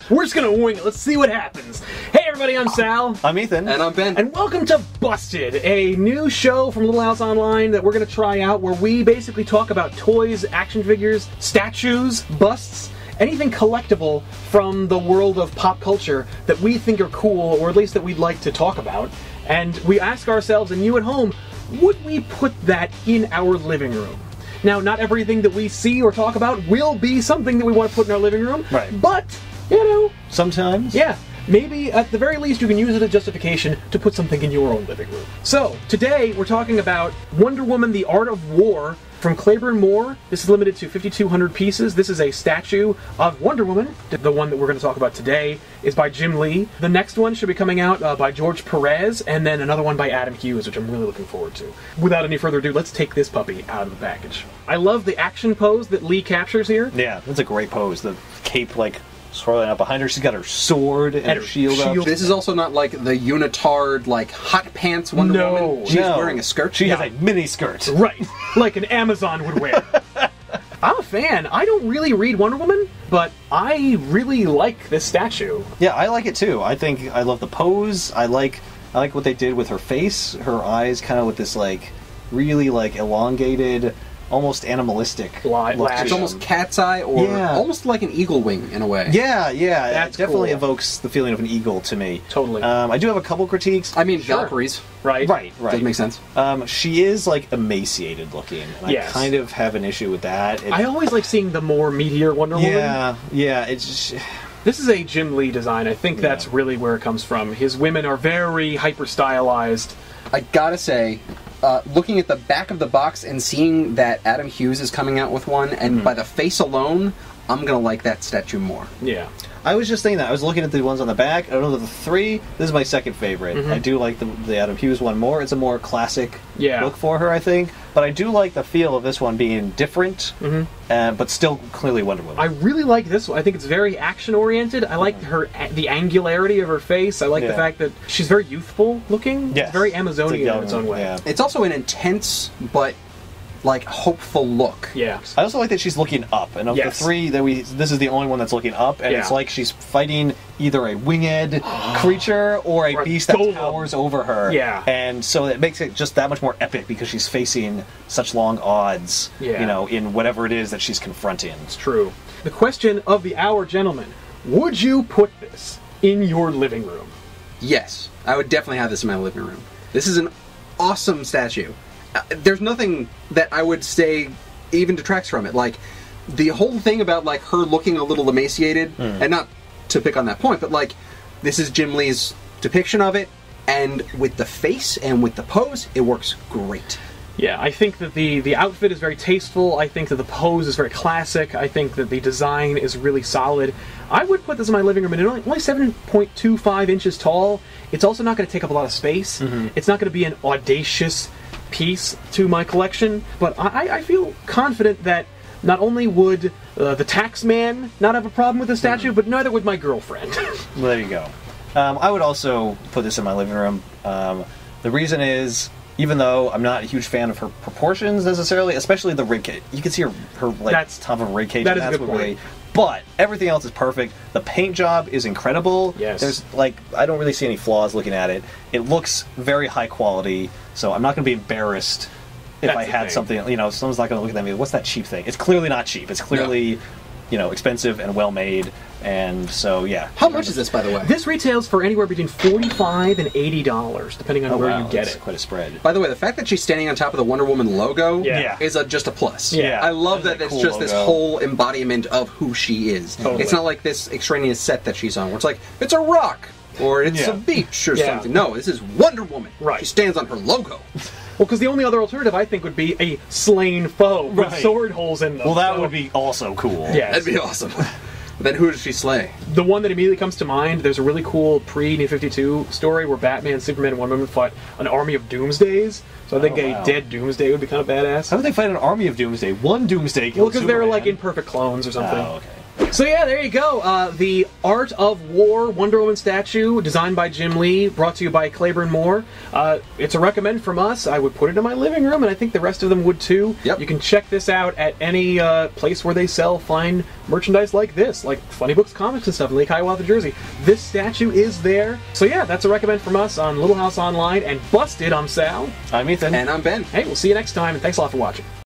We're just gonna wing it. Let's see what happens. Hey everybody, I'm Sal. I'm Ethan. And I'm Ben. And welcome to Busted, a new show from Little House Online that we're gonna try out where we basically talk about toys, action figures, statues, busts, anything collectible from the world of pop culture that we think are cool, or at least that we'd like to talk about. And we ask ourselves, and you at home, would we put that in our living room? Now, not everything that we see or talk about will be something that we want to put in our living room, right? But, you know, sometimes, yeah, maybe at the very least you can use it as justification to put something in your own living room. So, today we're talking about Wonder Woman: The Art of War from Clayburn Moore. This is limited to 5,200 pieces. This is a statue of Wonder Woman. The one that we're going to talk about today is by Jim Lee. The next one should be coming out by George Perez, and then another one by Adam Hughes, which I'm really looking forward to. Without any further ado, let's take this puppy out of the package. I love the action pose that Lee captures here. Yeah, that's a great pose. The cape, like, swirling up behind her. She's got her sword and her shield up. This is also not like the unitard, like, hot pants Wonder Woman. She's wearing a skirt. She has a mini skirt. Right, like an Amazon would wear. I'm a fan. I don't really read Wonder Woman, but I really like this statue. Yeah, I like it too. I think I love the pose. I like what they did with her face. Her eyes kind of with this, like, really, like, elongated, almost animalistic look. It's almost cat's eye, or almost like an eagle wing in a way. Yeah, yeah. That's it definitely cool. evokes the feeling of an eagle to me. Totally. I do have a couple critiques. I mean, Valkyries. Right. Does make sense. She is, like, emaciated looking. And yes. I kind of have an issue with that. I always like seeing the more meteor Wonder Woman. Yeah, it's just... This is a Jim Lee design. I think that's really where it comes from. His women are very hyper-stylized. I gotta say, looking at the back of the box and seeing that Adam Hughes is coming out with one, and by the face alone, I'm gonna like that statue more. Yeah. I was just thinking that. I was looking at the ones on the back. I don't know, the three, this is my second favorite. I do like the Adam Hughes one more. It's a more classic look for her, I think. But I do like the feel of this one being different, but still clearly Wonder Woman. I really like this one. I think it's very action-oriented. I like the angularity of her face. I like the fact that she's very youthful looking. Yes. It's very Amazonian in its own way. Yeah. It's also an intense, but, like, hopeful look. Yeah. I also like that she's looking up, and of the three that this is the only one that's looking up, and it's like she's fighting either a winged creature or a beast that towers over her. Yeah. And so it makes it just that much more epic because she's facing such long odds, you know, in whatever it is that she's confronting. It's true. The question of the hour, gentlemen, would you put this in your living room? Yes. I would definitely have this in my living room. This is an awesome statue. There's nothing that I would say even detracts from it. Like, the whole thing about, like, her looking a little emaciated, and not to pick on that point, but, like, this is Jim Lee's depiction of it, and with the face and with the pose, it works great. Yeah, I think that the outfit is very tasteful. I think that the pose is very classic. I think that the design is really solid. I would put this in my living room, and it's only 7.25 inches tall. It's also not going to take up a lot of space. It's not going to be an audacious piece to my collection, but I feel confident that not only would the tax man not have a problem with the statue, but neither would my girlfriend. Well, there you go. I would also put this in my living room. The reason is, even though I'm not a huge fan of her proportions necessarily, especially the rib cage. You can see her like top of her rib cage. That is a good point. But everything else is perfect. The paint job is incredible. Yes. There's, like, I don't really see any flaws looking at it. It looks very high quality, so I'm not going to be embarrassed if I had something, you know, someone's not going to look at me, what's that cheap thing? It's clearly not cheap. It's clearly, you know, expensive and well made, and so, yeah. How much is this, by the way? This retails for anywhere between $45 and $80, depending on where you get it. Quite a spread. By the way, the fact that she's standing on top of the Wonder Woman logo is just a plus. Yeah. I love that it's just this whole embodiment of who she is. Totally. It's not like this extraneous set that she's on, where it's like, it's a rock, or it's a beach, or something. No, this is Wonder Woman. Right. She stands on her logo. Well, because the only other alternative, I think, would be a slain foe with sword holes in them. Well, that would be also cool. Yeah, that'd be awesome. Then who does she slay? The one that immediately comes to mind, there's a really cool pre-New 52 story where Batman, Superman, and Wonder Woman fought an army of Doomsdays. So I think a dead Doomsday would be kind of badass. How would they fight an army of Doomsday? One Doomsday kills Well, because they're like imperfect clones or something. Oh, okay. So yeah, there you go. The Art of War Wonder Woman statue, designed by Jim Lee, brought to you by Clayburn Moore. It's a recommend from us. I would put it in my living room, and I think the rest of them would too. Yep. You can check this out at any place where they sell fine merchandise like this, like Funny Books Comics and stuff in Lake Hiawatha, Jersey. This statue is there. So yeah, that's a recommend from us on Little House Online and Busted. I'm Sal. I'm Ethan. And I'm Ben. Hey, we'll see you next time, and thanks a lot for watching.